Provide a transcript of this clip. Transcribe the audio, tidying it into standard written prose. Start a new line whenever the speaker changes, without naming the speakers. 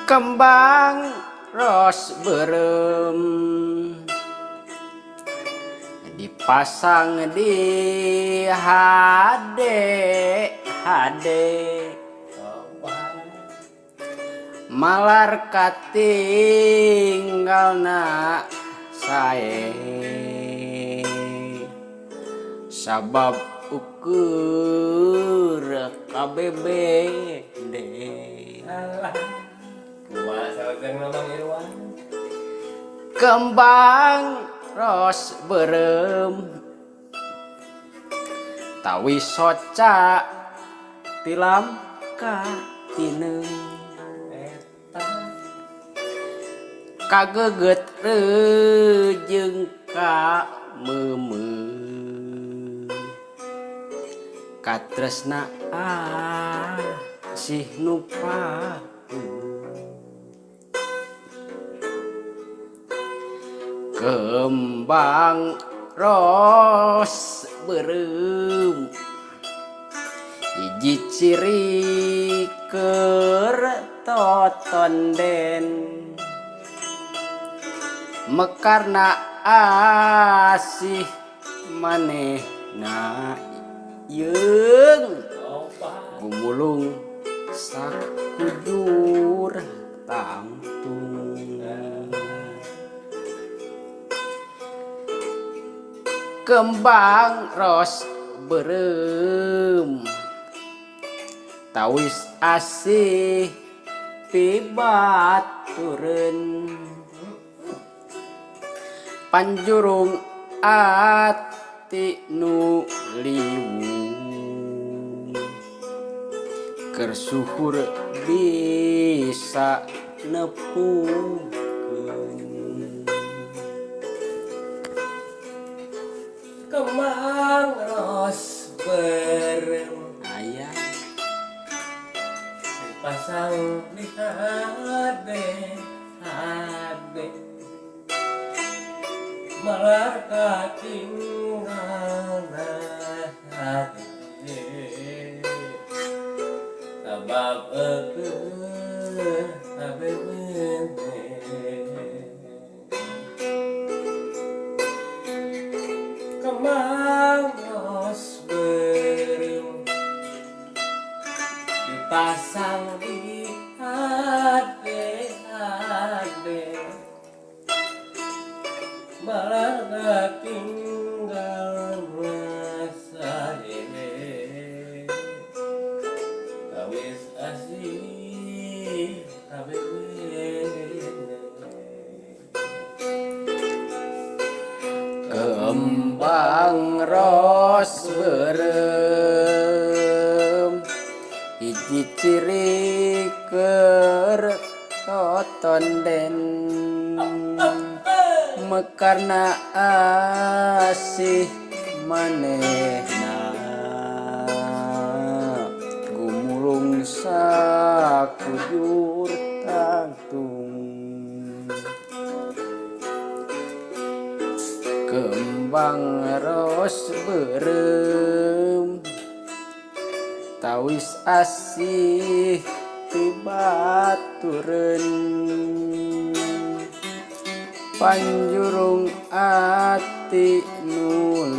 Kembang ros berem dipasang di HD malar katinggalna sae sabab ukur KBBD. Kembang ros berem tawi soca tilam katineng kageget reujeng ka meumeuh katresnaan sih nupa kembang ros berem hiji ciri keur totonden mekarna asih manehna yeung gumulung sakujur tangtung. Kembang ros berem tawis asih pibatureun panjurung ati nu liwung keur suhur bisa nepungkeun.
Kembang ros berem
Ayah
dipasang di HD malar katinggalna hati sabab eueuh KBBD. Kembang ros berem dipasang di HD malah tinggal sae kawis asih
kembang ros berem hiji ciri keur totonden mekarna asih manehna gumulung sakujur tangtung. Kembang ros berem tawis asih pibatureun panjurung ati nu